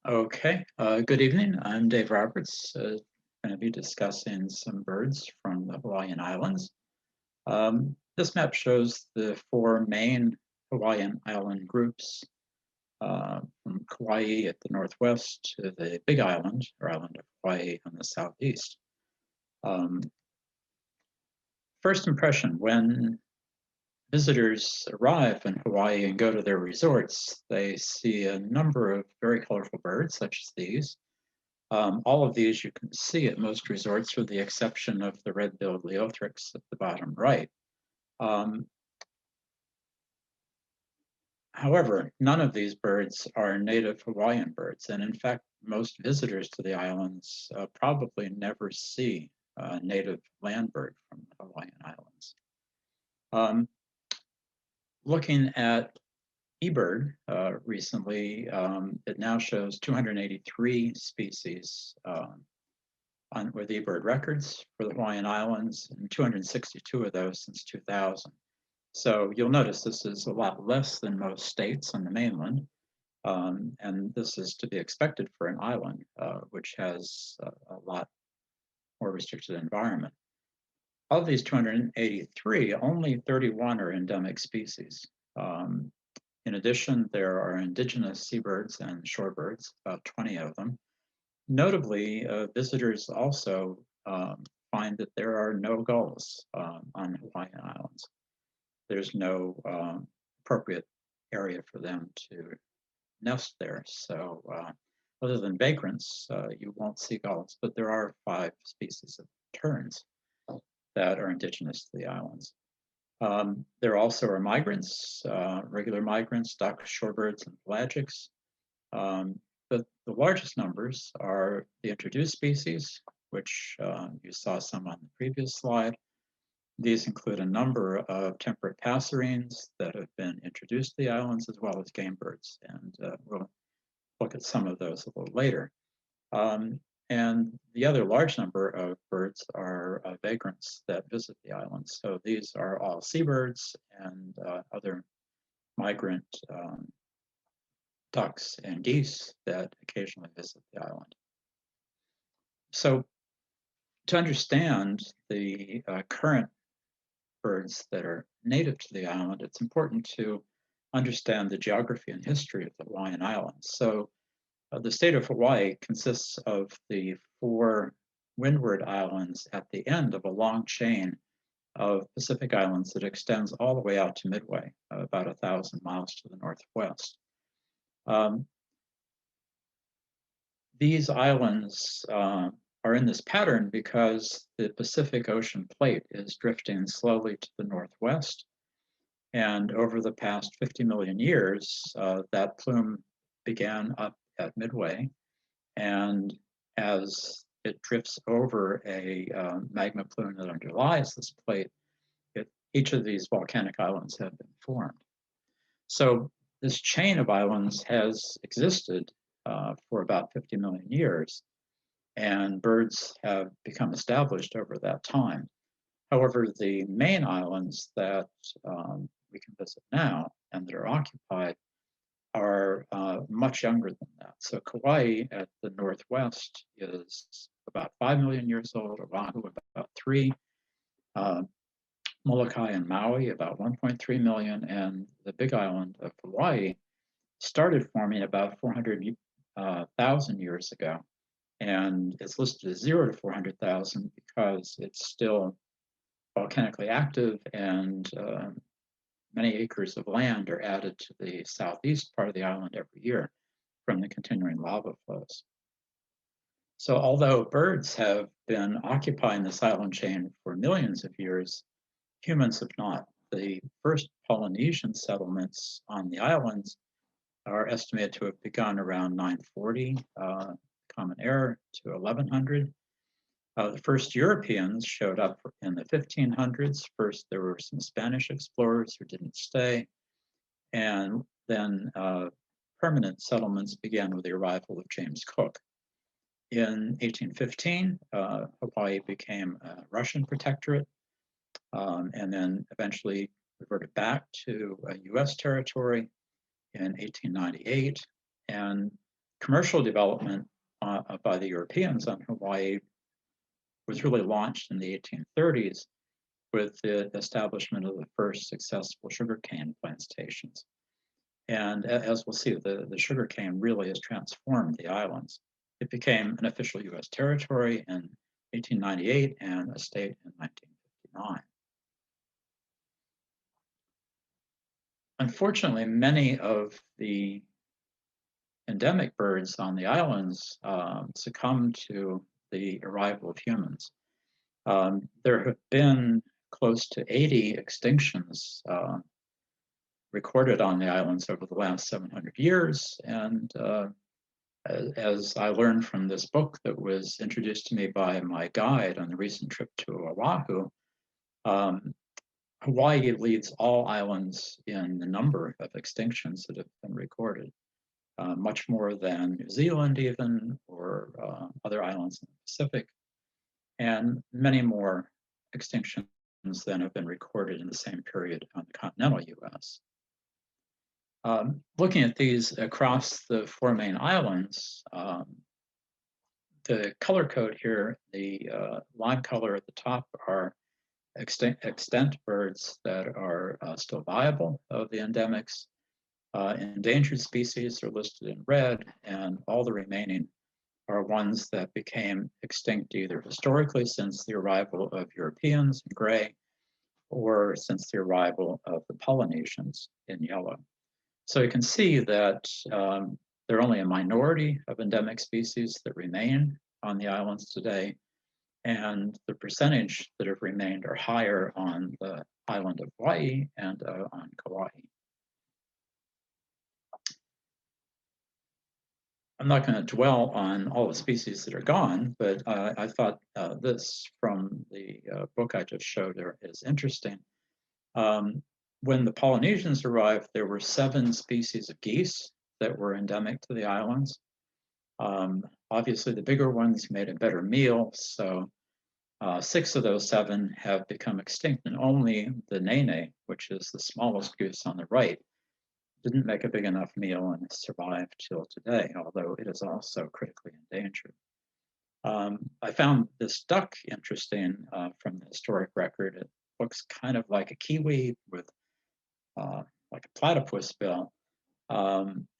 Okay, good evening. I'm Dave Roberts. Going to be discussing some birds from the Hawaiian Islands. This map shows the four main Hawaiian island groups, from Kauai at the northwest to the Big Island, or island of Hawaii, on the southeast. Um, First impression, when visitors arrive in Hawaii and go to their resorts, they see a number of very colorful birds, such as these. All of these you can see at most resorts, with the exception of the red-billed Leothrix at the bottom right. Um, However, none of these birds are native Hawaiian birds, and in fact, most visitors to the islands probably never see a native land bird from the Hawaiian Islands. Um, Looking at eBird recently, it now shows 283 species with eBird records for the Hawaiian Islands, and 262 of those since 2000. So you'll notice this is a lot less than most states on the mainland, and this is to be expected for an island, which has a lot more restricted environment. Of these 283, only 31 are endemic species. Um, in addition, there are indigenous seabirds and shorebirds, about 20 of them. Notably, visitors also find that there are no gulls on Hawaiian Islands. There's no appropriate area for them to nest there. So, other than vagrants, you won't see gulls, but there are 5 species of terns that are indigenous to the islands. There also are migrants, regular migrants, ducks, shorebirds, and pelagics. Um, but the largest numbers are the introduced species, which you saw some on the previous slide. These include a number of temperate passerines that have been introduced to the islands, as well as game birds, and we'll look at some of those a little later. Um, and the other large number of birds are vagrants that visit the islands. So these are all seabirds and other migrant ducks and geese that occasionally visit the island. So to understand the current birds that are native to the island, it's important to understand the geography and history of the Hawaiian Islands. So the state of Hawaii consists of the 4 windward islands at the end of a long chain of Pacific islands that extends all the way out to Midway, about 1,000 miles to the northwest. Um, these islands are in this pattern because the Pacific Ocean plate is drifting slowly to the northwest. And over the past 50 million years, that plume began up at Midway. And as it drifts over a magma plume that underlies this plate, each of these volcanic islands have been formed. So this chain of islands has existed for about 50 million years, and birds have become established over that time. However, the main islands that we can visit now and that are occupied are much younger than that. So Kauai at the northwest is about 5 million years old, Oahu about 3, uh, Molokai and Maui about 1.3 million, and the Big Island of Hawaii started forming about 400,000 years ago. And it's listed as 0 to 400,000 because it's still volcanically active, and many acres of land are added to the southeast part of the island every year from the continuing lava flows. So although birds have been occupying this island chain for millions of years, humans have not. The first Polynesian settlements on the islands are estimated to have begun around 940 Common Era to 1100. The first Europeans showed up in the 1500s. First, there were some Spanish explorers who didn't stay, and then permanent settlements began with the arrival of James Cook. In 1815, Hawaii became a Russian protectorate, and then eventually reverted back to a US territory in 1898. And commercial development by the Europeans on Hawaii was really launched in the 1830s with the establishment of the first successful sugarcane plantations. And as we'll see, the sugarcane really has transformed the islands. It became an official US territory in 1898 and a state in 1959. Unfortunately, many of the endemic birds on the islands succumbed to the arrival of humans. There have been close to 80 extinctions recorded on the islands over the last 700 years. And as I learned from this book that was introduced to me by my guide on the recent trip to Oahu, Hawaii leads all islands in the number of extinctions that have been recorded, much more than New Zealand even, or other islands in the Pacific, and many more extinctions than have been recorded in the same period on the continental US. Looking at these across the four main islands, the color code here, the lime color at the top are extant birds that are still viable of the endemics. Endangered species are listed in red, and all the remaining are ones that became extinct either historically since the arrival of Europeans in gray, or since the arrival of the Polynesians in yellow. So you can see that there are only a minority of endemic species that remain on the islands today, and the percentage that have remained are higher on the island of Hawaii and on Kauai. I'm not going to dwell on all the species that are gone, but I thought this from the book I just showed is interesting. When the Polynesians arrived, there were 7 species of geese that were endemic to the islands. Obviously, the bigger ones made a better meal, so 6 of those 7 have become extinct, and only the nene, which is the smallest goose on the right, didn't make a big enough meal and survived till today, although it is also critically endangered. I found this duck interesting from the historic record. It looks kind of like a kiwi with like a platypus bill.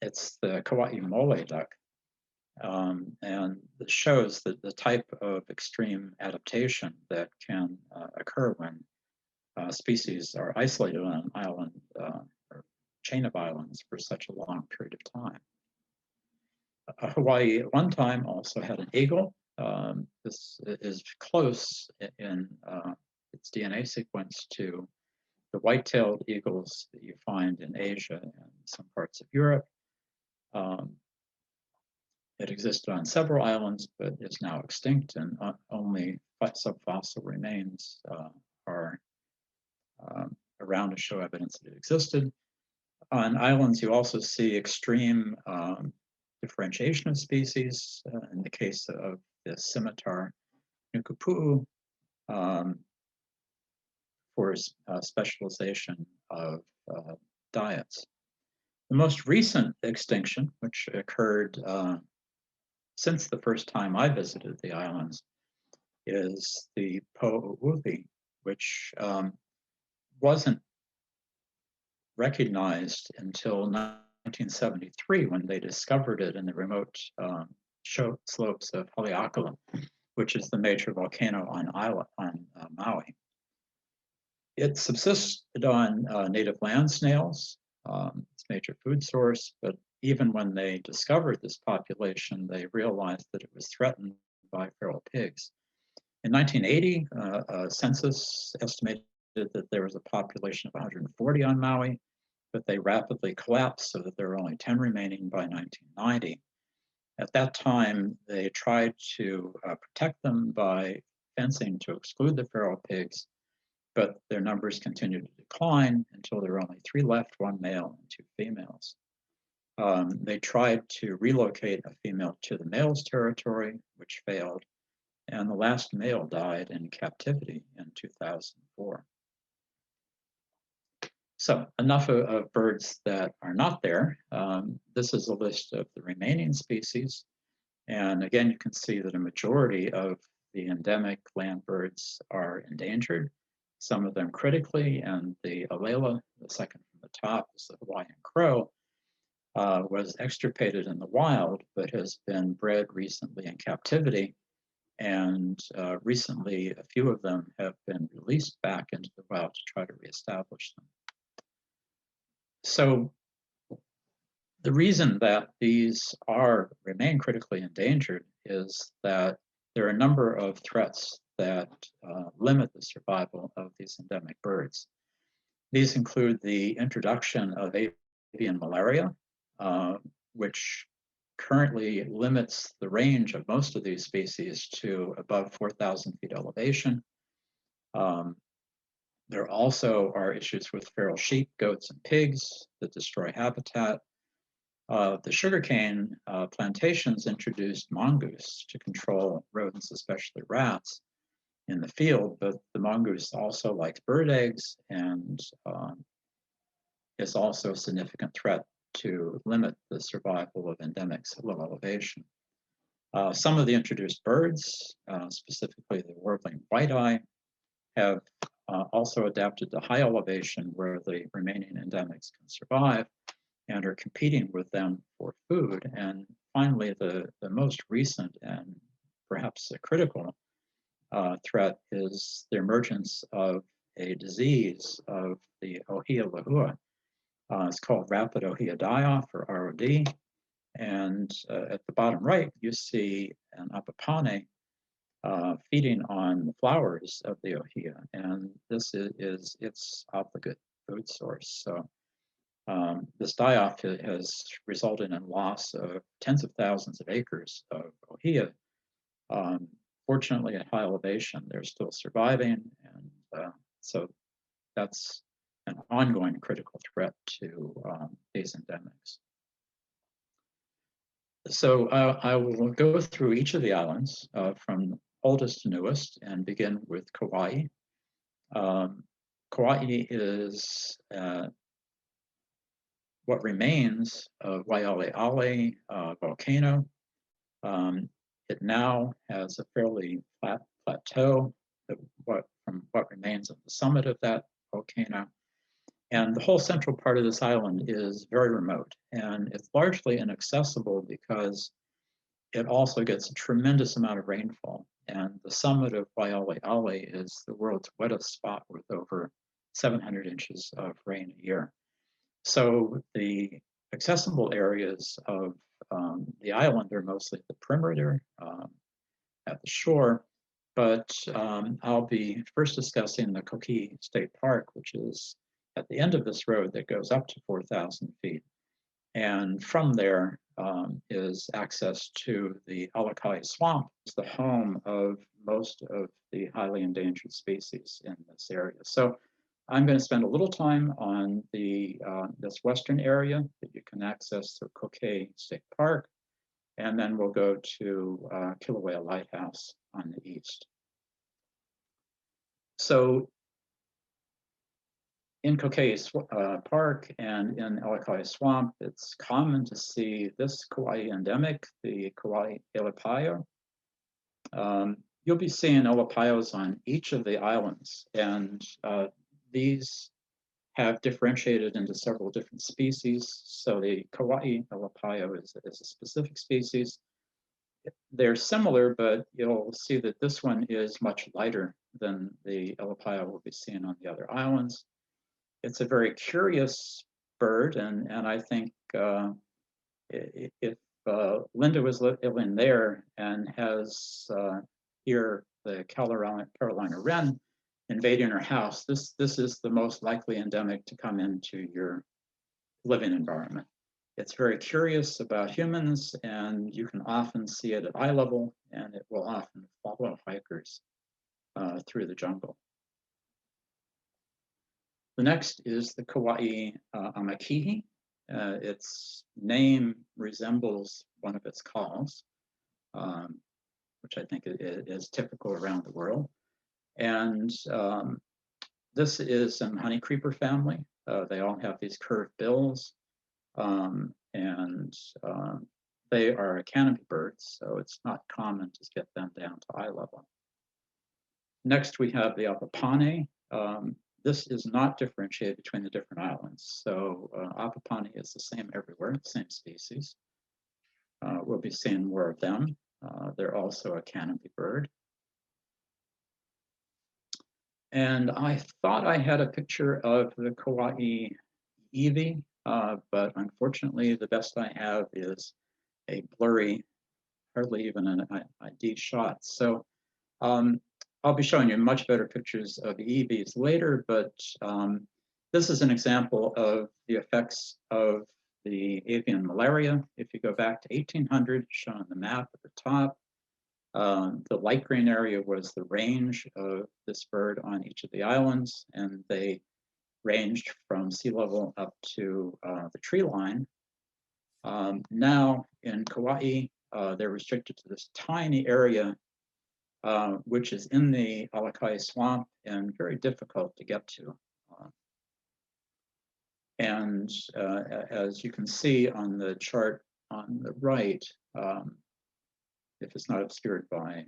It's the Kauai mole duck. And it shows that the type of extreme adaptation that can occur when species are isolated on an island or chain of islands for such a long period of time. Hawaii at one time also had an eagle. This is close in its DNA sequence to the white-tailed eagles that you find in Asia and some parts of Europe. It existed on several islands, but is now extinct, and only subfossil remains are around to show evidence that it existed. On islands, you also see extreme differentiation of species. In the case of the scimitar nukupu'u, for specialization of diets. The most recent extinction, which occurred since the first time I visited the islands, is the po'ouhi, which wasn't recognized until 1973 when they discovered it in the remote slopes of Haleakala, which is the major volcano on Maui. It subsisted on native land snails, its major food source, but even when they discovered this population, they realized that it was threatened by feral pigs. In 1980, a census estimated that there was a population of 140 on Maui, but they rapidly collapsed so that there were only 10 remaining by 1990. At that time, they tried to protect them by fencing to exclude the feral pigs, but their numbers continued to decline until there were only 3 left, 1 male and 2 females. They tried to relocate a female to the male's territory, which failed, and the last male died in captivity in 2004. So enough of birds that are not there. This is a list of the remaining species. And again, you can see that a majority of the endemic land birds are endangered, some of them critically, and the alela, the second from the top, is the Hawaiian crow, was extirpated in the wild, but has been bred recently in captivity. And recently, a few of them have been released back into the wild to try to reestablish them. So the reason that these remain critically endangered is that there are a number of threats that limit the survival of these endemic birds. These include the introduction of avian malaria, which currently limits the range of most of these species to above 4,000 feet elevation. There also are issues with feral sheep, goats, and pigs that destroy habitat. The sugarcane plantations introduced mongoose to control rodents, especially rats, in the field, but the mongoose also likes bird eggs and is also a significant threat to limit the survival of endemics at low elevation. Some of the introduced birds, specifically the warbling white-eye, have also adapted to high elevation where the remaining endemics can survive and are competing with them for food. And finally, the most recent and perhaps a critical threat is the emergence of a disease of the ohia lahua. It's called rapid ohia die-off, or ROD. And at the bottom right, you see an apapane feeding on the flowers of the ohia. And this is its obligate food source. So this die-off has resulted in loss of tens of thousands of acres of ohia. Fortunately, at high elevation, they're still surviving, and so that's an ongoing critical threat to these endemics. So I will go through each of the islands from oldest to newest and begin with Kauai. Kauai is what remains of Waialeale volcano. It now has a fairly flat plateau from what remains of the summit of that volcano. And the whole central part of this island is very remote, and it's largely inaccessible because it also gets a tremendous amount of rainfall. And the summit of Waialeale is the world's wettest spot with over 700 inches of rain a year. So the accessible areas of the island are mostly the perimeter at the shore, but I'll be first discussing the Koki'i State Park, which is at the end of this road that goes up to 4,000 feet. And from there is access to the Alakai Swamp. It's the home of most of the highly endangered species in this area. So I'm going to spend a little time on this western area that you can access through Koki'i State Park, and then we'll go to Kilauea Lighthouse on the east. So in Koki'i Park and in Alakai Swamp, it's common to see this Kauai endemic, the Kauai Elepaio. You'll be seeing Elepaios on each of the islands, and these have differentiated into several different species. So the Kauai Elepaio is a specific species. They're similar, but you'll see that this one is much lighter than the Elepaio we'll be seeing on the other islands. It's a very curious bird, and I think if Linda was living there and has here the Carolina wren invading her house, this is the most likely endemic to come into your living environment. It's very curious about humans, and you can often see it at eye level, and it will often follow hikers through the jungle. The next is the Kauai amakihi. Its name resembles one of its calls, which I think is typical around the world. And this is an honeycreeper family. They all have these curved bills, and they are a canopy birds, so it's not common to get them down to eye level. Next, we have the Apapane. This is not differentiated between the different islands. So Apapane is the same everywhere, same species. We'll be seeing more of them. They're also a canopy bird. And I thought I had a picture of the Kauai Eevee, but unfortunately the best I have is a blurry, hardly even an ID shot. So I'll be showing you much better pictures of Eevees later, but this is an example of the effects of the avian malaria. If you go back to 1800, shown on the map at the top, the light green area was the range of this bird on each of the islands, and they ranged from sea level up to the tree line. Now in Kauai, they're restricted to this tiny area, which is in the Alakai Swamp and very difficult to get to. And as you can see on the chart on the right, if it's not obscured by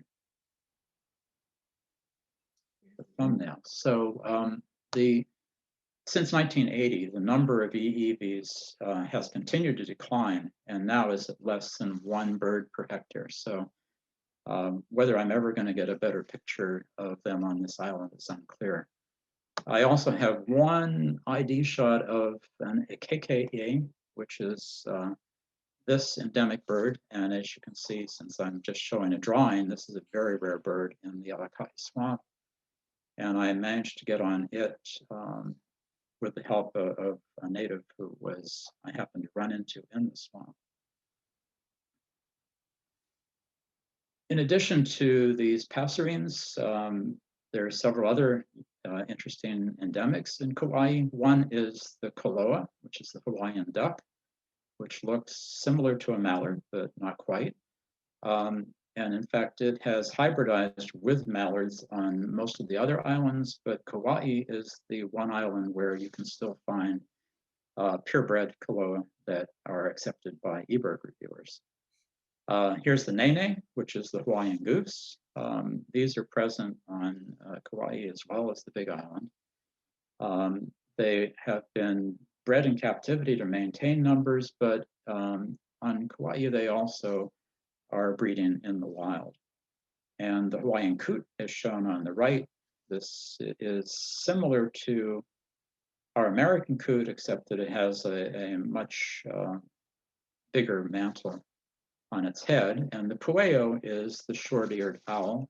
the thumbnail. So since 1980, the number of EEVs has continued to decline and now is at less than 1 bird per hectare. So whether I'm ever going to get a better picture of them on this island is unclear. I also have one ID shot of an Akekea, which is this endemic bird. And as you can see, since I'm just showing a drawing, this is a very rare bird in the Alakai Swamp. And I managed to get on it with the help of a native who I happened to run into in the swamp. In addition to these passerines, there are several other interesting endemics in Kauai. One is the koloa, which is the Hawaiian duck, which looks similar to a mallard, but not quite. And in fact, it has hybridized with mallards on most of the other islands, but Kauai is the one island where you can still find purebred koloa that are accepted by eBird reviewers. Here's the nene, which is the Hawaiian goose. These are present on Kauai as well as the Big Island. They have been bred in captivity to maintain numbers, but on Kauai, they also are breeding in the wild. And the Hawaiian coot is shown on the right. This is similar to our American coot, except that it has a much bigger mantle on its head. And the pueo is the short-eared owl.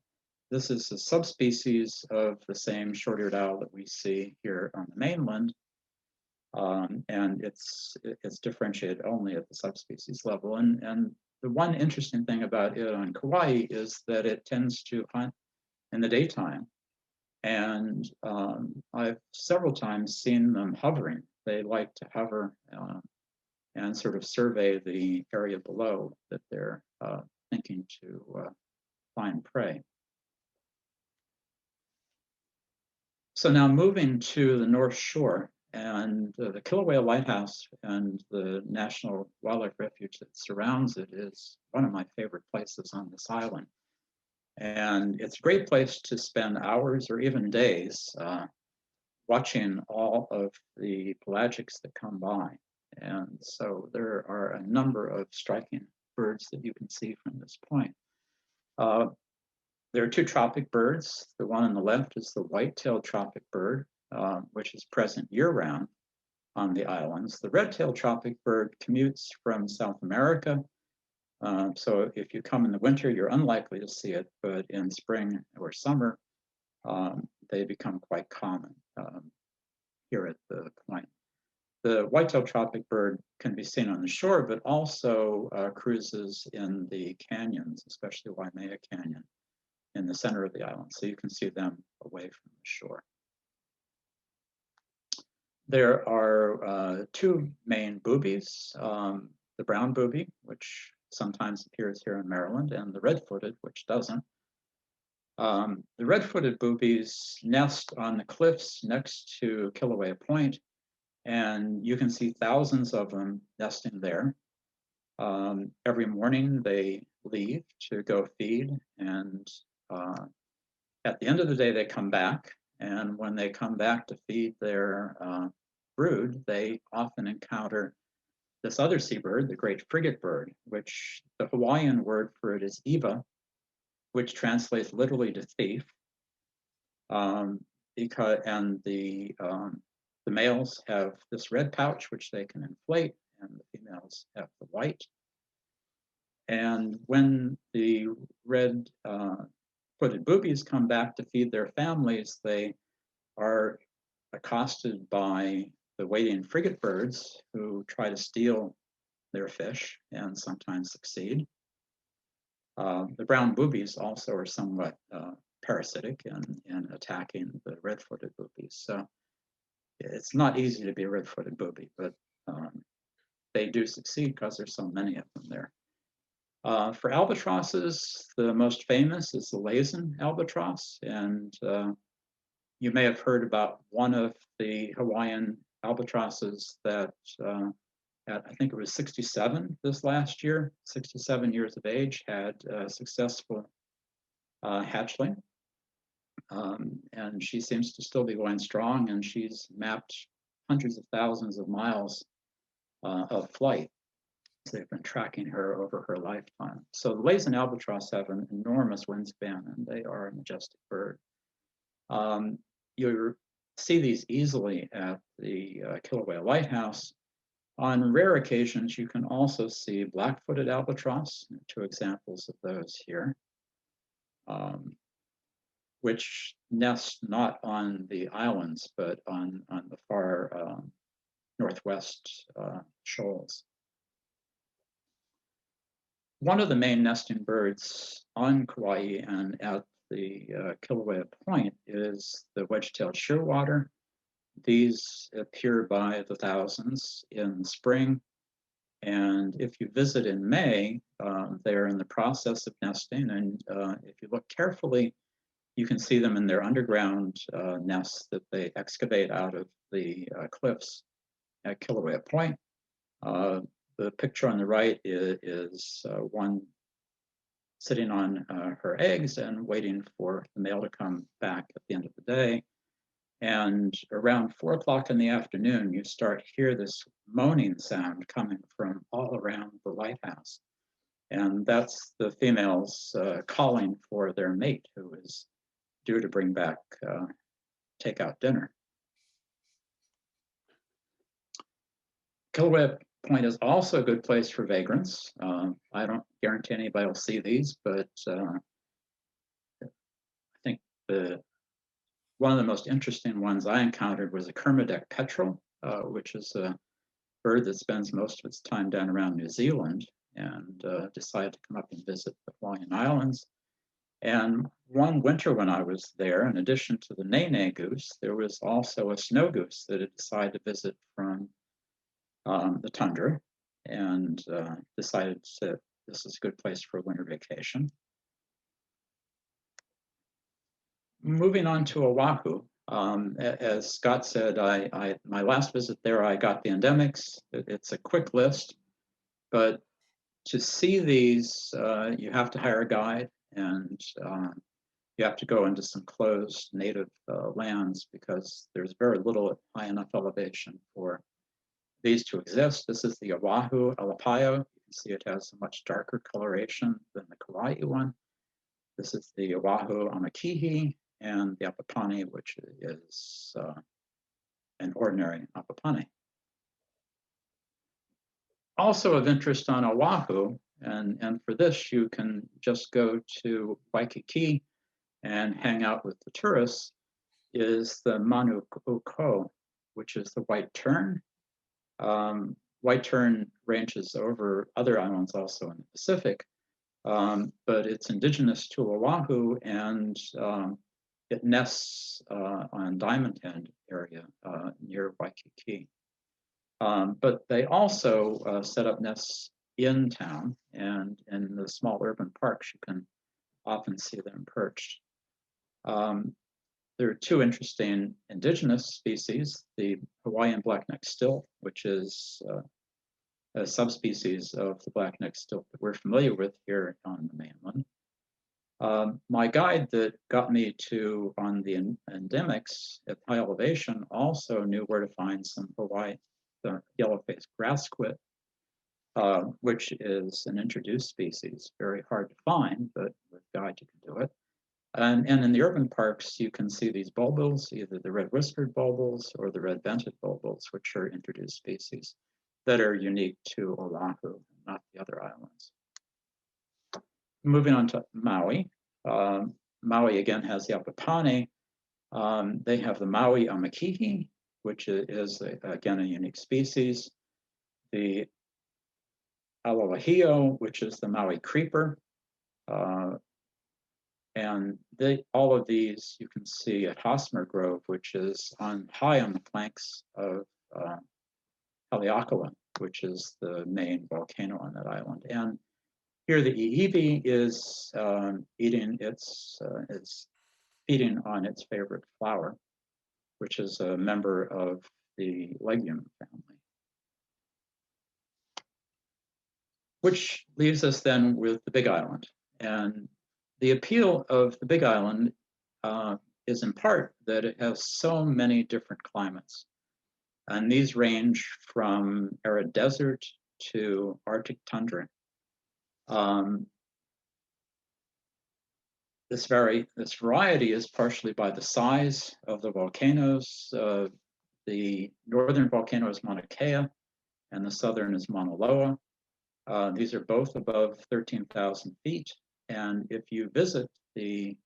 This is a subspecies of the same short-eared owl that we see here on the mainland. And it's differentiated only at the subspecies level. And the one interesting thing about it on Kauai is that it tends to hunt in the daytime. And I've several times seen them hovering. They like to hover and sort of survey the area below that they're thinking to find prey. So now moving to the North Shore, and the Kilauea Lighthouse and the National Wildlife Refuge that surrounds it is one of my favorite places on this island. And it's a great place to spend hours or even days watching all of the pelagics that come by. And so there are a number of striking birds that you can see from this point. There are 2 tropic birds. The one on the left is the white-tailed tropic bird, which is present year-round on the islands. The red-tailed tropic bird commutes from South America. So if you come in the winter, you're unlikely to see it, but in spring or summer, they become quite common here at the point. The white-tailed tropic bird can be seen on the shore, but also cruises in the canyons, especially Waimea Canyon in the center of the island. So you can see them away from the shore. There are 2 main boobies, the brown booby, which sometimes appears here in Maryland, and the red-footed, which doesn't. The red-footed boobies nest on the cliffs next to Kilauea Point, And you can see thousands of them nesting there. Every morning they leave to go feed, and at the end of the day they come back. And when they come back to feed their brood, they often encounter this other seabird, the great frigate bird, which the Hawaiian word for it is iwa, which translates literally to thief. And the males have this red pouch, which they can inflate, and the females have the white. And when the red footed boobies come back to feed their families, they are accosted by the wading frigate birds who try to steal their fish and sometimes succeed. The brown boobies also are somewhat parasitic in attacking the red-footed boobies. So it's not easy to be a red-footed booby, but they do succeed because there's so many of them there. For albatrosses, the most famous is the Laysan albatross, and you may have heard about one of the Hawaiian albatrosses that at, I think it was 67 this last year, 67 years of age, had a successful hatchling. And she seems to still be going strong, and she's mapped hundreds of thousands of miles of flight. So they've been tracking her over her lifetime. So the Laysan albatross have an enormous wingspan, and they are a majestic bird. You see these easily at the Kilauea Lighthouse. On rare occasions, you can also see black-footed albatross, two examples of those here, which nest not on the islands, but on the far northwest shoals. One of the main nesting birds on Kauai and at the Kilauea Point is the wedge-tailed shearwater. These appear by the thousands in the spring. And if you visit in May, they're in the process of nesting. And if you look carefully, you can see them in their underground nests that they excavate out of the cliffs at Kilauea Point. The picture on the right is one sitting on her eggs and waiting for the male to come back at the end of the day. And around 4 o'clock in the afternoon, you start to hear this moaning sound coming from all around the lighthouse. And that's the females calling for their mate, who is due to bring back takeout dinner. Kilauea Point is also a good place for vagrants. I don't guarantee anybody will see these, but I think one of the most interesting ones I encountered was a Kermadec petrel, which is a bird that spends most of its time down around New Zealand, and decided to come up and visit the Hawaiian Islands. And one winter when I was there, in addition to the nene goose, there was also a snow goose that had decided to visit from the tundra, and decided that this is a good place for a winter vacation. Moving on to Oahu, as Scott said, my last visit there, I got the endemics. It's a quick list, but to see these, you have to hire a guide, and you have to go into some closed native lands because there's very little at high enough elevation for these to exist. This is the Oahu Alapaio. You can see it has a much darker coloration than the Kauai one. This is the Oahu Amakihi and the Apapani, which is an ordinary Apapani. Also of interest on Oahu, and for this you can just go to Waikiki and hang out with the tourists, is the Manu'uko, which is the white tern. White tern ranges over other islands also in the Pacific, but it's indigenous to Oahu, and it nests on Diamond Head area near Waikiki. But they also set up nests in town, and in the small urban parks, you can often see them perched. there are two interesting indigenous species, the Hawaiian black-necked stilt, which is a subspecies of the black-necked stilt that we're familiar with here on the mainland. My guide that got me to on the endemics at high elevation also knew where to find some Hawaii, the yellow-faced grass squid, which is an introduced species, very hard to find, but with guide you can do it. And in the urban parks, you can see these bulbuls, either the red-whiskered bulbuls or the red-vented bulbuls, which are introduced species that are unique to Oahu, not the other islands. Moving on to Maui. Maui again has the Apapane. They have the Maui amakihi, which is again a unique species. The Aloahio, which is the Maui creeper. And all of these you can see at Hosmer Grove, which is high on the flanks of Haleakala, which is the main volcano on that island. And here the iiwi is feeding on its favorite flower, which is a member of the legume family. Which leaves us then with the Big Island. And the appeal of the Big Island is in part that it has so many different climates. And these range from arid desert to Arctic tundra. This variety is partially by the size of the volcanoes. The northern volcano is Mauna Kea, and the southern is Mauna Loa. These are both above 13,000 feet. And if you visit the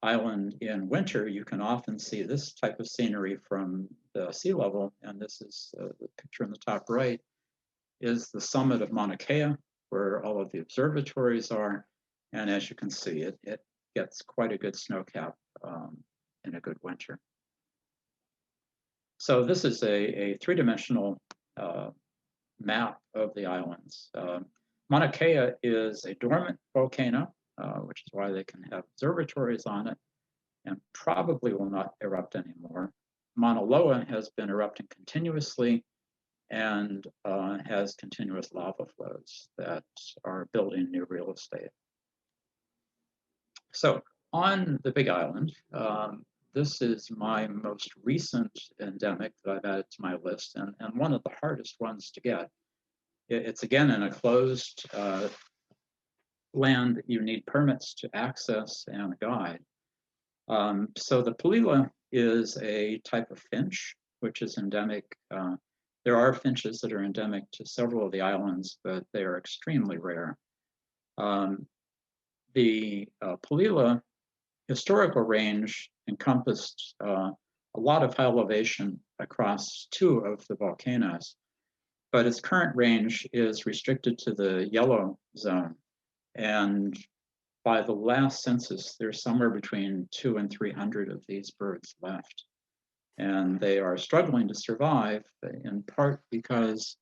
island in winter, you can often see this type of scenery from the sea level. And this is the picture in the top right, is the summit of Mauna Kea, where all of the observatories are. And as you can see, it gets quite a good snowcap in a good winter. So this is a three-dimensional map of the islands. Mauna Kea is a dormant volcano, which is why they can have observatories on it, and probably will not erupt anymore. Mauna Loa has been erupting continuously and has continuous lava flows that are building new real estate. So on the Big Island, this is my most recent endemic that I've added to my list, and one of the hardest ones to get. It's again in a closed land that you need permits to access and guide. So the Palila is a type of finch, which is endemic. There are finches that are endemic to several of the islands, but they are extremely rare. The Palila historical range encompassed a lot of high elevation across two of the volcanoes, but its current range is restricted to the yellow zone. And by the last census, there's somewhere between 200 and 300 of these birds left. And they are struggling to survive, in part because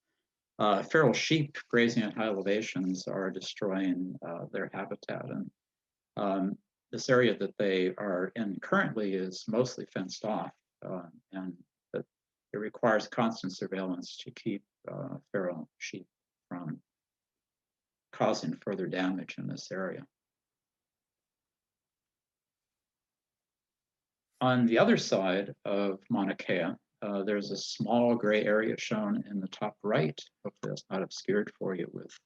feral sheep grazing at high elevations are destroying their habitat. And this area that they are in currently is mostly fenced off, and it requires constant surveillance to keep feral sheep from causing further damage in this area. On the other side of Mauna Kea, there's a small gray area shown in the top right. Hopefully that's not obscured for you with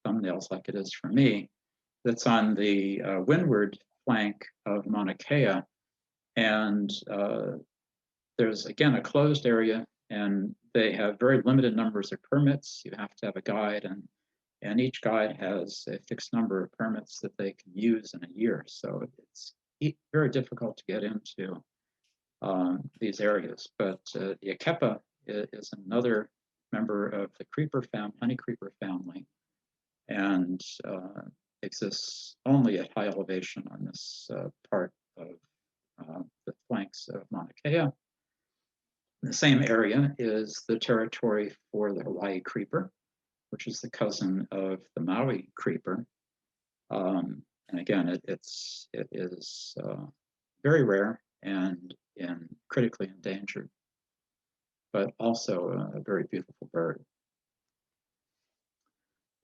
thumbnails like it is for me. That's on the windward flank of Mauna Kea. And there's, again, a closed area, and they have very limited numbers of permits. You have to have a guide, and each guide has a fixed number of permits that they can use in a year. So it's very difficult to get into these areas. But the Akepa is another member of the honey creeper family, and exists only at high elevation on this part of the flanks of Mauna Kea. The same area is the territory for the Hawaii creeper, which is the cousin of the Maui creeper. And again, it is very rare and critically endangered, but also a very beautiful bird.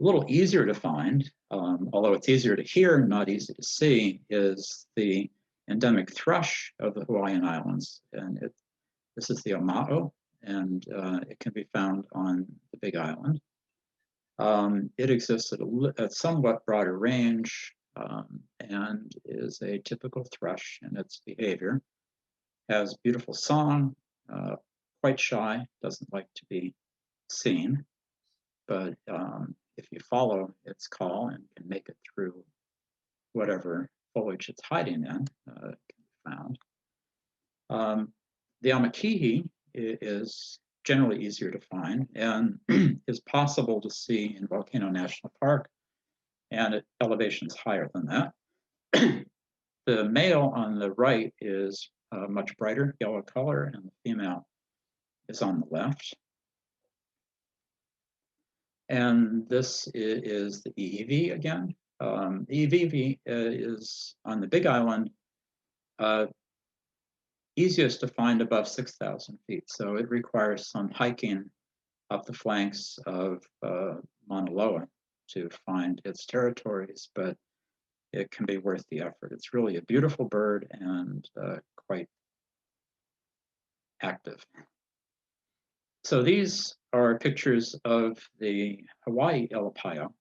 A little easier to find, although it's easier to hear, not easy to see, is the endemic thrush of the Hawaiian Islands. And this is the Oma'o, and it can be found on the Big Island. It exists at a somewhat broader range and is a typical thrush in its behavior. Has beautiful song, quite shy, doesn't like to be seen, but if you follow its call and can make it through whatever foliage it's hiding in, it can be found. The Amakihi is generally easier to find and is possible to see in Volcano National Park and at elevations higher than that. The male on the right is a much brighter yellow color, and the female is on the left. And this is the EEV again. The EEV is on the Big Island, easiest to find above 6,000 feet. So it requires some hiking up the flanks of Mauna Loa to find its territories, but it can be worth the effort. It's really a beautiful bird and quite active. So these are pictures of the Hawaii Elepaio.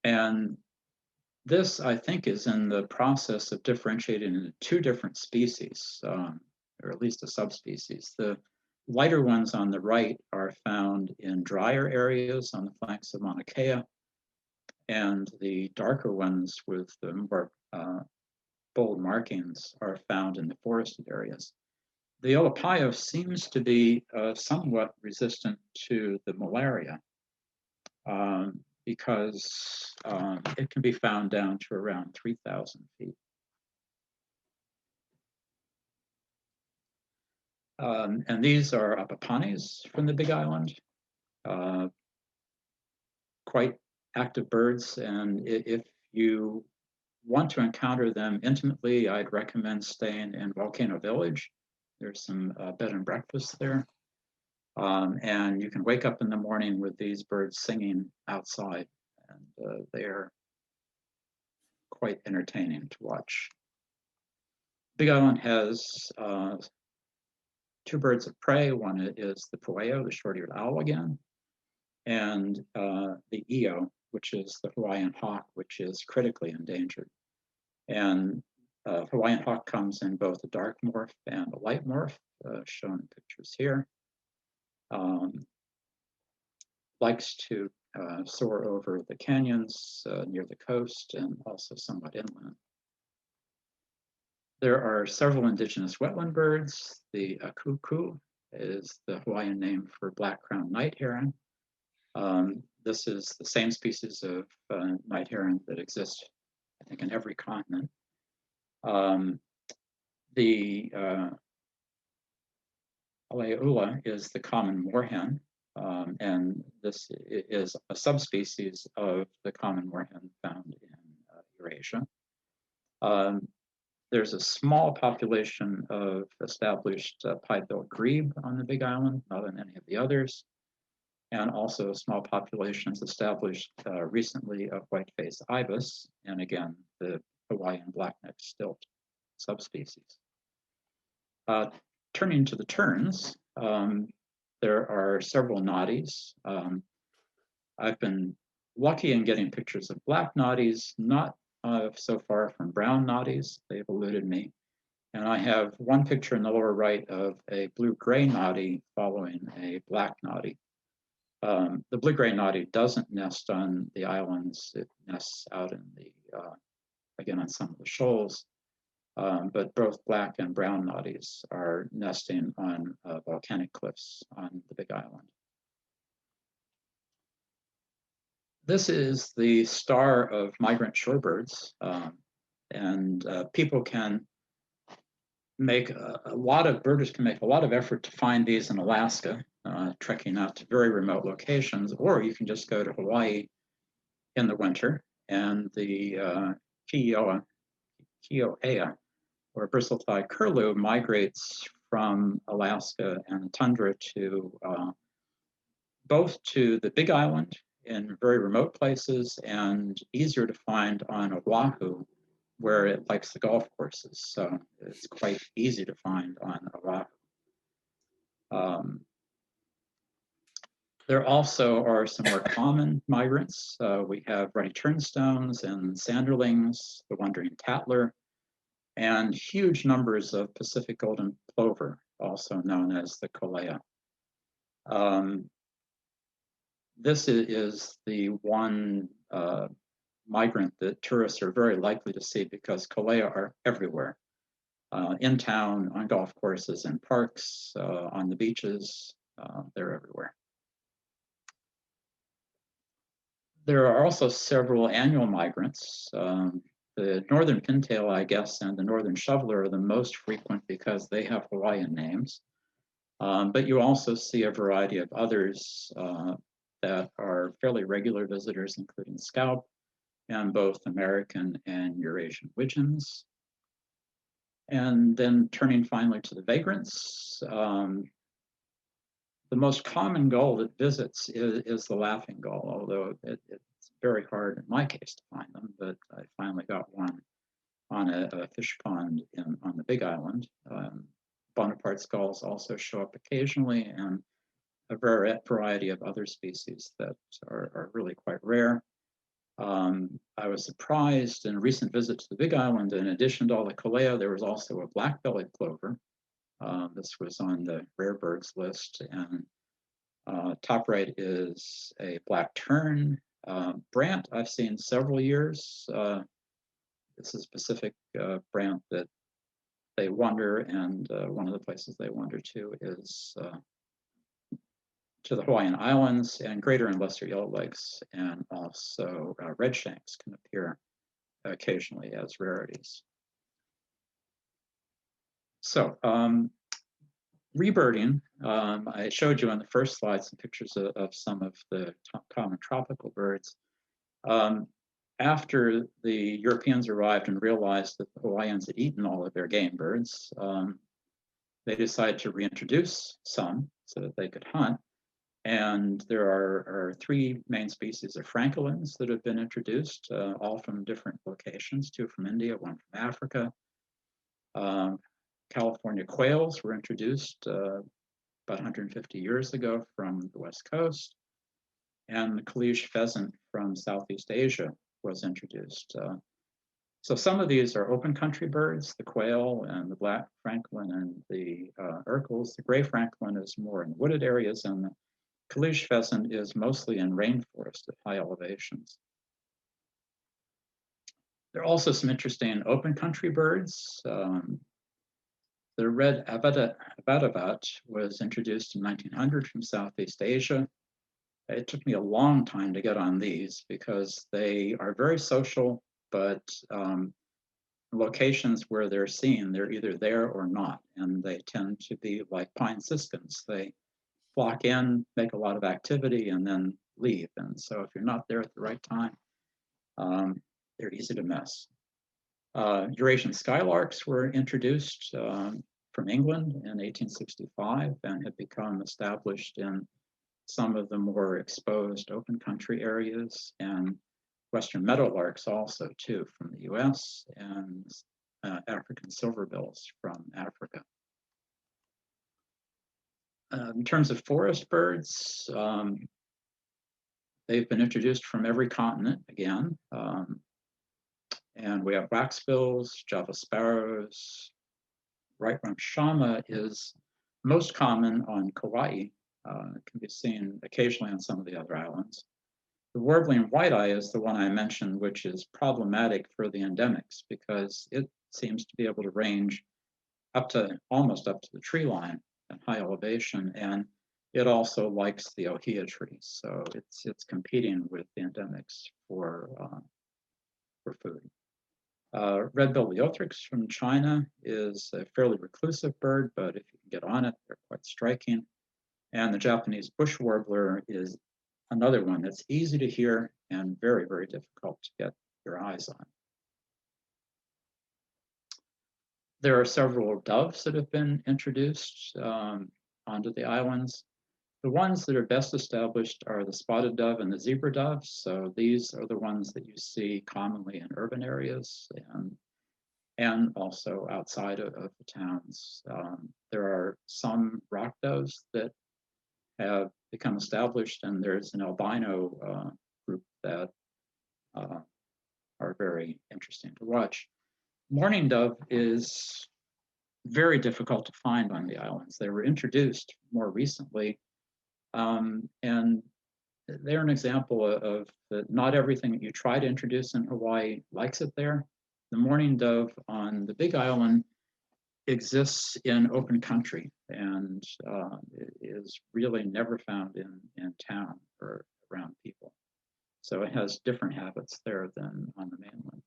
And this, I think, is in the process of differentiating into two different species, or at least a subspecies. The lighter ones on the right are found in drier areas on the flanks of Mauna Kea, and the darker ones with the more bold markings are found in the forested areas. The Elepaio seems to be somewhat resistant to the malaria because it can be found down to around 3,000 feet. And these are Apapanis from the Big Island, quite active birds. And if you want to encounter them intimately, I'd recommend staying in Volcano Village. There's some bed and breakfast there. And you can wake up in the morning with these birds singing outside, and they're quite entertaining to watch. Big Island has two birds of prey. One is the pueo, the short-eared owl again, and the io, which is the Hawaiian hawk, which is critically endangered. And Hawaiian hawk comes in both a dark morph and a light morph, shown in pictures here. Likes to soar over the canyons near the coast and also somewhat inland. There are several indigenous wetland birds. The akuku is the Hawaiian name for black-crowned night heron. This is the same species of night heron that exists, I think, in every continent. The Aleula is the common moorhen, and this is a subspecies of the common moorhen found in Eurasia. There's a small population of established pied-billed grebe on the Big Island, not on any of the others, and also small populations established recently of white-faced ibis, and again, the Hawaiian black-necked stilt subspecies. Turning to the terns, there are several noddies. I've been lucky in getting pictures of black noddies, not so far from brown noddies. They've eluded me. And I have one picture in the lower right of a blue-gray noddy following a black noddy. The blue-gray noddy doesn't nest on the islands. It nests out in the, again, on some of the shoals. But both black and brown noddies are nesting on volcanic cliffs on the Big Island. This is the star of migrant shorebirds, and people can make birders can make a lot of effort to find these in Alaska, trekking out to very remote locations, or you can just go to Hawaii in the winter, and the Kioea or bristle-thighed curlew, migrates from Alaska and tundra to both to the Big Island in very remote places and easier to find on Oahu, where it likes the golf courses. So it's quite easy to find on Oahu. There also are some more common migrants. We have ruddy turnstones and sanderlings, the wandering tattler, and huge numbers of Pacific golden plover, also known as the colea. This is the one migrant that tourists are very likely to see because colea are everywhere. In town, on golf courses, in parks, on the beaches, they're everywhere. There are also several annual migrants. The northern pintail, I guess, and the northern shoveler are the most frequent because they have Hawaiian names. But you also see a variety of others that are fairly regular visitors, including scaup and both American and Eurasian widgeons. And then turning finally to the vagrants, the most common gull that visits is the laughing gull, although it's very hard in my case to find them, but I finally got one on a fish pond on the Big Island. Bonaparte's gulls also show up occasionally, and a variety of other species that are really quite rare. I was surprised in a recent visit to the Big Island, in addition to all the colea, there was also a black-bellied plover. This was on the rare birds list, and top right is a black tern. Brant, I've seen several years. This is Pacific brant that they wander, and one of the places they wander to is to the Hawaiian Islands, and greater and lesser yellowlegs, and also redshanks can appear occasionally as rarities. So rebirding, I showed you on the first slide some pictures of some of the common tropical birds. After the Europeans arrived and realized that the Hawaiians had eaten all of their game birds, they decided to reintroduce some so that they could hunt. And there are three main species of francolins that have been introduced, all from different locations, two from India, one from Africa. California quails were introduced about 150 years ago from the West Coast. And the Kalish pheasant from Southeast Asia was introduced. So some of these are open country birds, the quail and the black francolin and the urkels. The gray francolin is more in wooded areas, and the Kalish pheasant is mostly in rainforest at high elevations. There are also some interesting open country birds. The red abatabat was introduced in 1900 from Southeast Asia. It took me a long time to get on these because they are very social, but locations where they're seen, they're either there or not, and they tend to be like pine siskins. They flock in, make a lot of activity, and then leave. And so if you're not there at the right time, they're easy to miss. Eurasian skylarks were introduced from England in 1865 and have become established in some of the more exposed open country areas, and Western meadowlarks also too from the US, and African silverbills from Africa. In terms of forest birds, they've been introduced from every continent again. And we have waxbills, Java sparrows. Right-rumped shama is most common on Kauai. It can be seen occasionally on some of the other islands. The warbling white-eye is the one I mentioned, which is problematic for the endemics because it seems to be able to range almost up to the tree line at high elevation, and it also likes the ohia trees, so it's competing with the endemics for food. Red-billed leothrix from China is a fairly reclusive bird, but if you can get on it, they're quite striking. And the Japanese bush warbler is another one that's easy to hear and very, very difficult to get your eyes on. There are several doves that have been introduced onto the islands. The ones that are best established are the spotted dove and the zebra dove. So these are the ones that you see commonly in urban areas and also outside of the towns. There are some rock doves that have become established, and there's an albino group that are very interesting to watch. Mourning dove is very difficult to find on the islands. They were introduced more recently, and they're an example of that not everything that you try to introduce in Hawaii likes it there. The mourning dove on the Big Island exists in open country and is really never found in town or around people. So it has different habits there than on the mainland.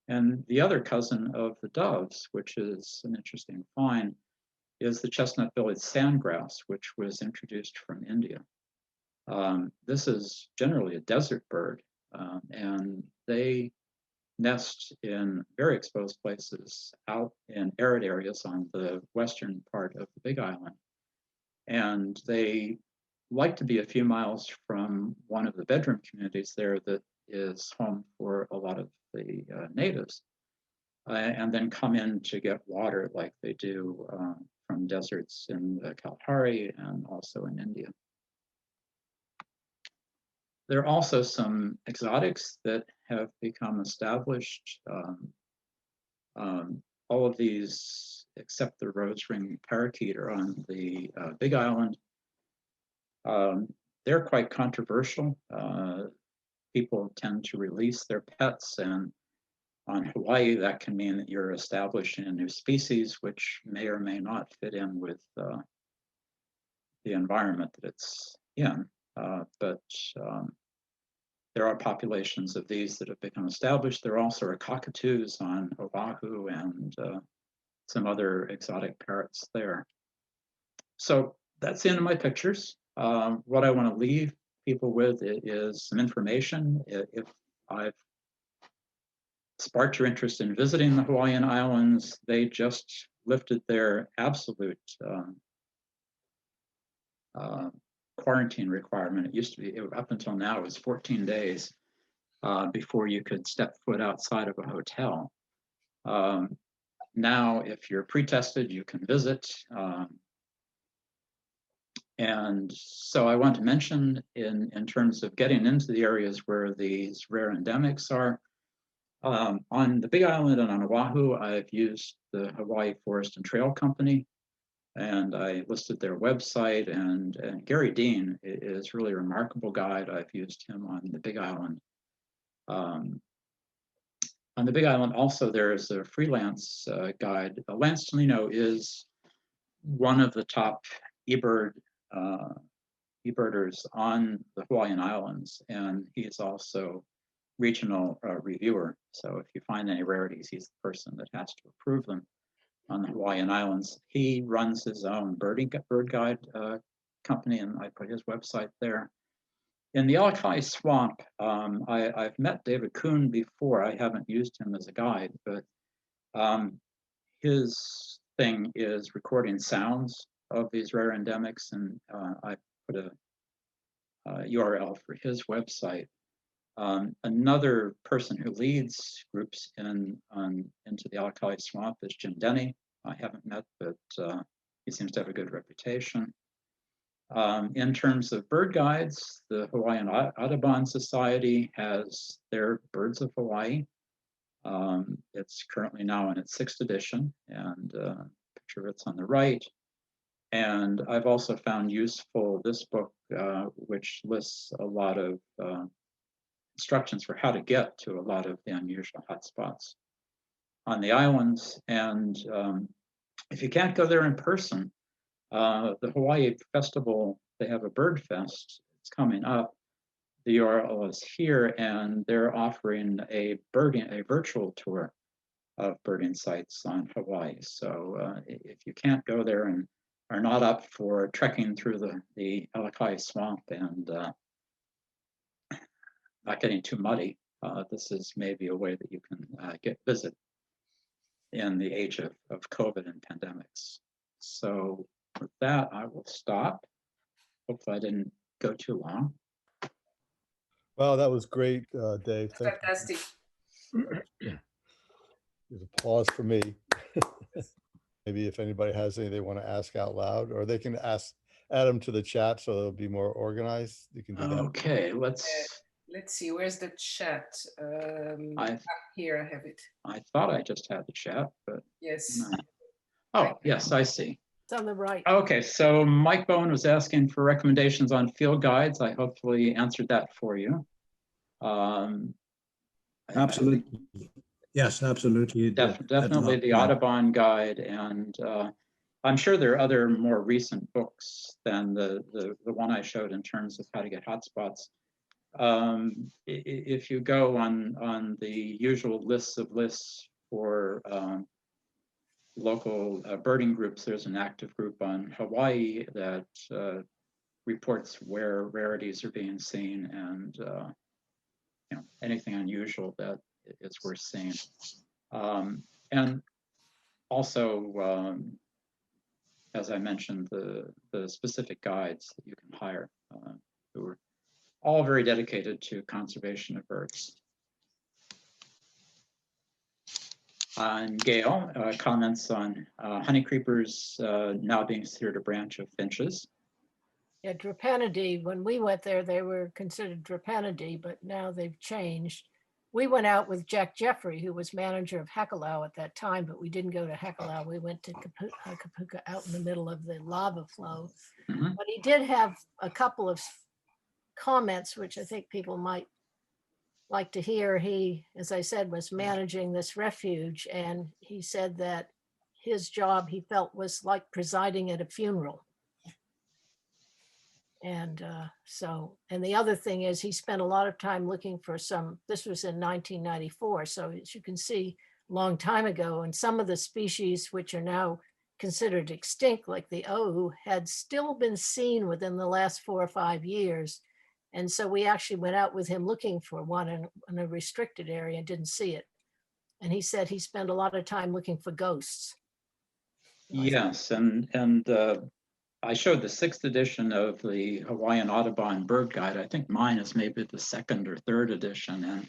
And the other cousin of the doves, which is an interesting find, is the chestnut-bellied sandgrouse, which was introduced from India. This is generally a desert bird, and they nest in very exposed places out in arid areas on the western part of the Big Island. And they like to be a few miles from one of the bedroom communities there that is home for a lot of the natives, and then come in to get water like they do from deserts in the Kalahari and also in India. There are also some exotics that have become established. All of these, except the rose-ringed parakeet, are on the Big Island. They're quite controversial. People tend to release their pets, and on Hawaii, that can mean that you're establishing a new species, which may or may not fit in with the environment that it's in. But there are populations of these that have become established. There also are cockatoos on Oahu and some other exotic parrots there. So that's the end of my pictures. What I want to leave people with is some information. If I've sparked your interest in visiting the Hawaiian Islands, they just lifted their absolute quarantine requirement. It used to be, up until now, it was 14 days before you could step foot outside of a hotel. Now, if you're pre-tested, you can visit. And so I want to mention in terms of getting into the areas where these rare endemics are, on the Big Island and on Oahu, I've used the Hawaii Forest and Trail Company, and I listed their website, and Gary Dean is really a remarkable guide. I've used him on the Big Island. On the Big Island also, there's a freelance guide. Lance Tolino is one of the top eBirders on the Hawaiian Islands, and he is also regional reviewer. So if you find any rarities, he's the person that has to approve them on the Hawaiian Islands. He runs his own bird guide company, and I put his website there. In the Alakai Swamp, I've met David Kuhn before. I haven't used him as a guide, but his thing is recording sounds of these rare endemics, and I put a URL for his website. Another person who leads groups into the Alakai Swamp is Jim Denny. I haven't met, but he seems to have a good reputation. In terms of bird guides, the Hawaiian Audubon Society has their Birds of Hawaii. It's currently now in its 6th edition, and picture of it's on the right. And I've also found useful this book, which lists a lot of instructions for how to get to a lot of the unusual hotspots on the islands. And if you can't go there in person, the Hawaii Festival, they have a bird fest. It's coming up. The URL is here, and they're offering a virtual tour of birding sites on Hawaii. So if you can't go there and are not up for trekking through the Alakai Swamp and not getting too muddy, this is maybe a way that you can visit. in the age of COVID and pandemics. So with that, I will stop. Hopefully I didn't go too long. Well, that was great, Dave. Thank you. Fantastic. There's applause for me. Maybe if anybody has anything they want to ask out loud, or they can add them to the chat so it'll be more organized. You can do that. Okay, Let's see, where's the chat? Here, I have it. I thought I just had the chat, but Yes. no. Oh, yes, I see. It's on the right. Okay, so Mike Bowen was asking for recommendations on field guides. I hopefully answered that for you. Absolutely. Yes, absolutely. Definitely the Audubon guide, and I'm sure there are other more recent books than the one I showed in terms of how to get hotspots. If you go on the usual lists of lists for local birding groups, there's an active group on Hawaii that reports where rarities are being seen and anything unusual that is worth seeing. And also, as I mentioned, the specific guides that you can hire who are all very dedicated to conservation of birds. And Gail comments on honey creepers now being considered a branch of finches. Yeah, Drepanidae, when we went there, they were considered Drepanidae, but now they've changed. We went out with Jack Jeffrey, who was manager of Hakalau at that time, but we didn't go to Hakalau. We went to Kapuka out in the middle of the lava flow. Mhm. But he did have a couple of comments, which I think people might like to hear. He, as I said, was managing this refuge, and he said that his job, he felt, was like presiding at a funeral. And and the other thing is he spent a lot of time looking for this was in 1994. So as you can see, a long time ago, and some of the species which are now considered extinct, like the ohu, had still been seen within the last 4 or 5 years. And so we actually went out with him looking for one in a restricted area and didn't see it. And he said he spent a lot of time looking for ghosts. Yes, and I showed the 6th edition of the Hawaiian Audubon Bird Guide. I think mine is maybe the 2nd or 3rd edition, and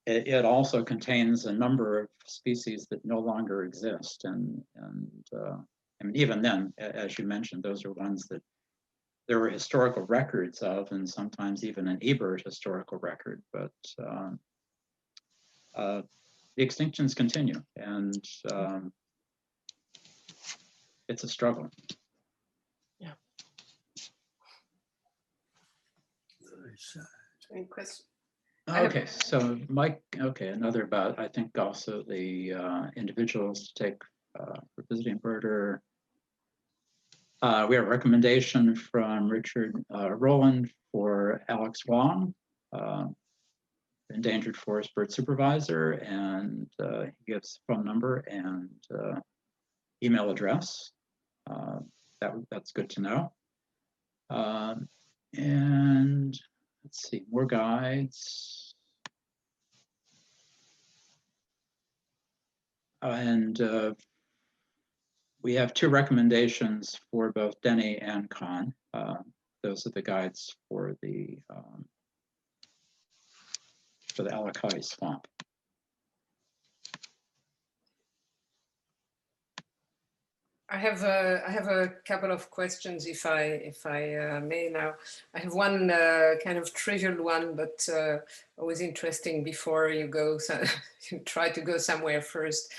it also contains a number of species that no longer exist. And I mean, even then, as you mentioned, those are ones that there were historical records of, and sometimes even an eBird historical record. But the extinctions continue, and it's a struggle. Any questions? Okay, so Mike, okay, another about, I think also the individuals to take for visiting birder. We have a recommendation from Richard Rowland for Alex Wong, Endangered Forest Bird Supervisor, and he gives phone number and email address. That's good to know. And let's see, more guides. And we have 2 recommendations for both Denny and Con. Those are the guides for the Alakai Swamp. I have a couple of questions, if I may now. I have one kind of trivial one, but always interesting before you go. So you try to go somewhere first.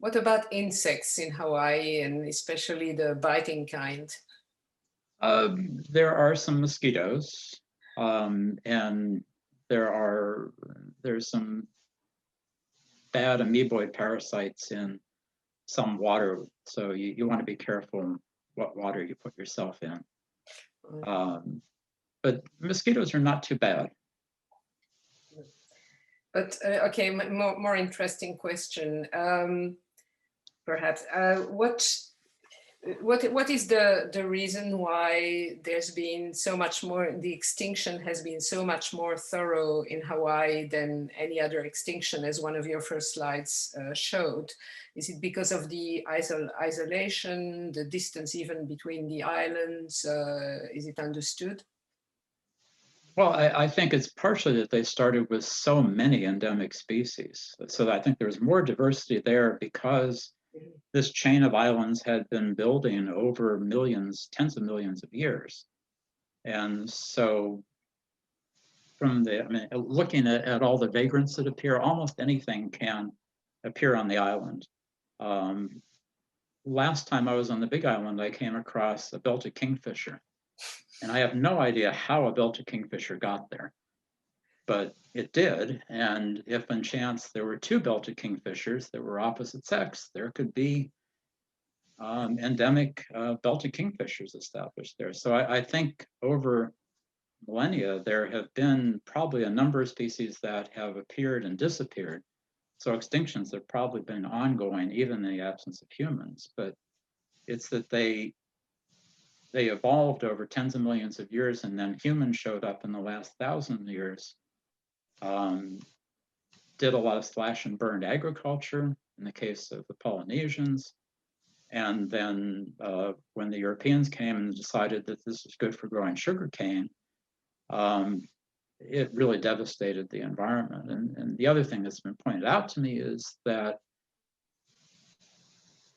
What about insects in Hawaii, and especially the biting kind? There are some mosquitoes, and there's some bad amoeboid parasites in some water, so you want to be careful what water you put yourself in. But mosquitoes are not too bad. But okay, more interesting question, perhaps. What is the reason why there's been so much more, the extinction has been so much more thorough in Hawaii than any other extinction, as one of your first slides showed? Is it because of the isolation, the distance even between the islands? Is it understood? Well, I think it's partially that they started with so many endemic species. So I think there's more diversity there because this chain of islands had been building over millions, tens of millions of years. And so looking at all the vagrants that appear, almost anything can appear on the island. Last time I was on the Big Island, I came across a belted kingfisher. And I have no idea how a belted kingfisher got there, but it did. And if in chance there were two belted kingfishers that were opposite sex, there could be endemic belted kingfishers established there. So I think over millennia, there have been probably a number of species that have appeared and disappeared. So extinctions have probably been ongoing even in the absence of humans, but it's that they evolved over tens of millions of years, and then humans showed up in the last 1,000 years, did a lot of slash and burned agriculture in the case of the Polynesians. And then when the Europeans came and decided that this was good for growing sugarcane, it really devastated the environment. And the other thing that's been pointed out to me is that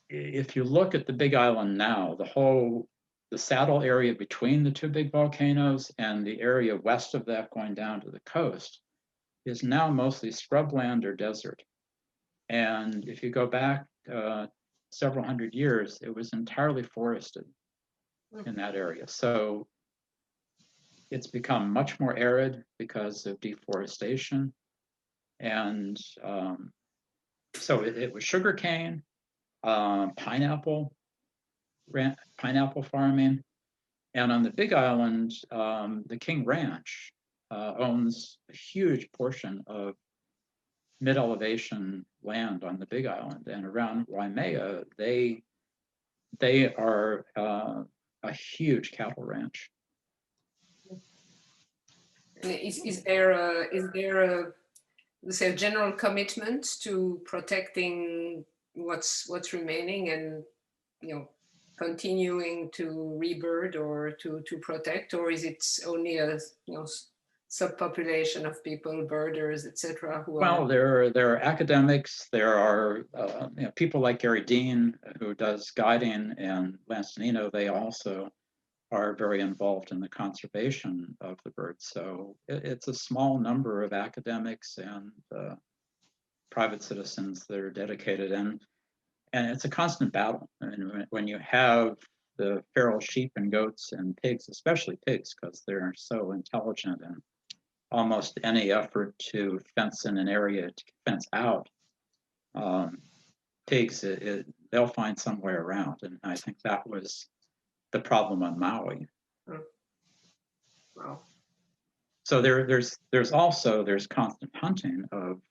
if you look at the Big Island now, the saddle area between the two big volcanoes and the area west of that going down to the coast is now mostly scrubland or desert. And if you go back several hundred years, it was entirely forested in that area. So it's become much more arid because of deforestation. And so it was sugarcane, pineapple farming. And on the Big Island, the King Ranch owns a huge portion of mid-elevation land on the Big Island. And around Waimea, they are a huge cattle ranch. And is there a let's say a general commitment to protecting what's remaining and continuing to rebird or to protect, or is it only a subpopulation of people, birders, etc.? Well, there are academics, there are people like Gary Dean who does guiding, and Lance Nino. They also are very involved in the conservation of the birds. So it's a small number of academics and private citizens that are dedicated, and it's a constant battle. I mean, when you have the feral sheep and goats and pigs, especially pigs, because they're so intelligent, and almost any effort to fence in an area to fence out pigs, they'll find some way around. And I think that was the problem on Maui. Wow. So there's constant hunting of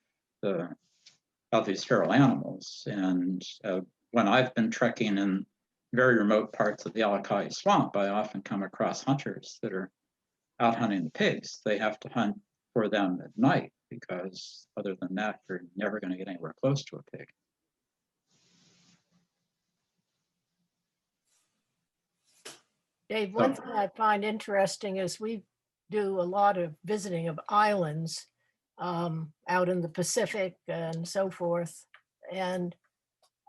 these feral animals. And when I've been trekking in very remote parts of the Alakai Swamp, I often come across hunters that are out hunting the pigs. They have to hunt for them at night because other than that, you're never going to get anywhere close to a pig. Dave, one thing I find interesting is we do a lot of visiting of islands out in the Pacific and so forth. And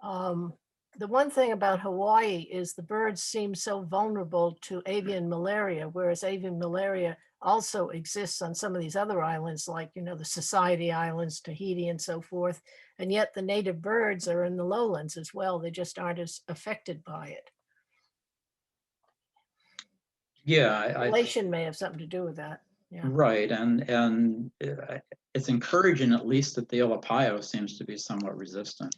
the one thing about Hawaii is the birds seem so vulnerable to avian malaria, whereas avian malaria also exists on some of these other islands, like, the Society Islands, Tahiti, and so forth. And yet the native birds are in the lowlands as well. They just aren't as affected by it. Yeah, Population may have something to do with that. Yeah. Right, and it's encouraging at least that the Ilapaio seems to be somewhat resistant.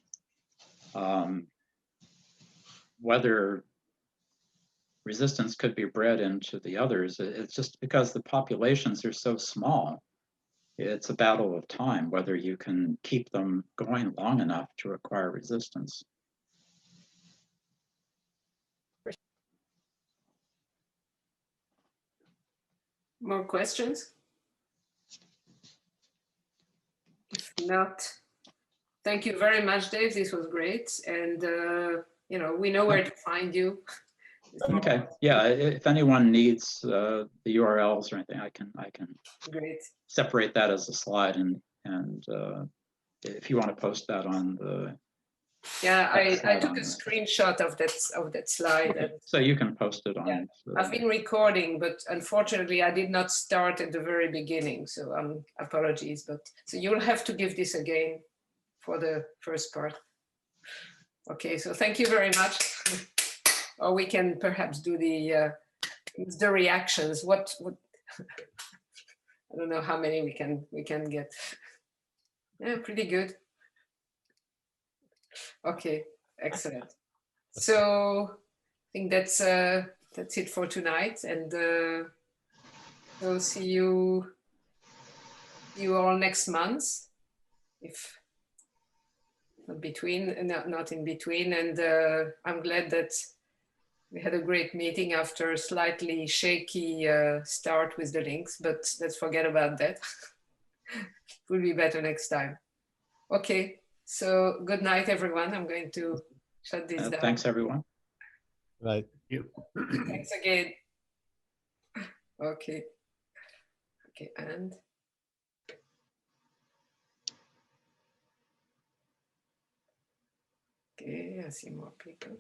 Whether resistance could be bred into the others, it's just because the populations are so small. It's a battle of time whether you can keep them going long enough to acquire resistance. More questions? If not, thank you very much, Dave. This was great. And, you know, we know where to find you. Okay, yeah, if anyone needs the URLs or anything, I can Great. separate that as a slide, and if you want to post that on the, Yeah, I slide took on a the- screenshot of that slide. okay, And so you can post it on. Yeah, I've been recording, but unfortunately I did not start at the very beginning. So apologies, but so you'll have to give this again for the first part. Okay, so thank you very much. Or we can perhaps do the reactions. What I don't know how many we can get. Yeah, pretty good. Okay, excellent. So I think that's it for tonight, and we'll see you all next month, if not in between. And I'm glad that we had a great meeting after a slightly shaky start with the links, but let's forget about that. It will be better next time. Okay, so good night, everyone. I'm going to shut this down. Thanks, everyone. Right. Thanks again. Okay. Okay, and okay, I see more people.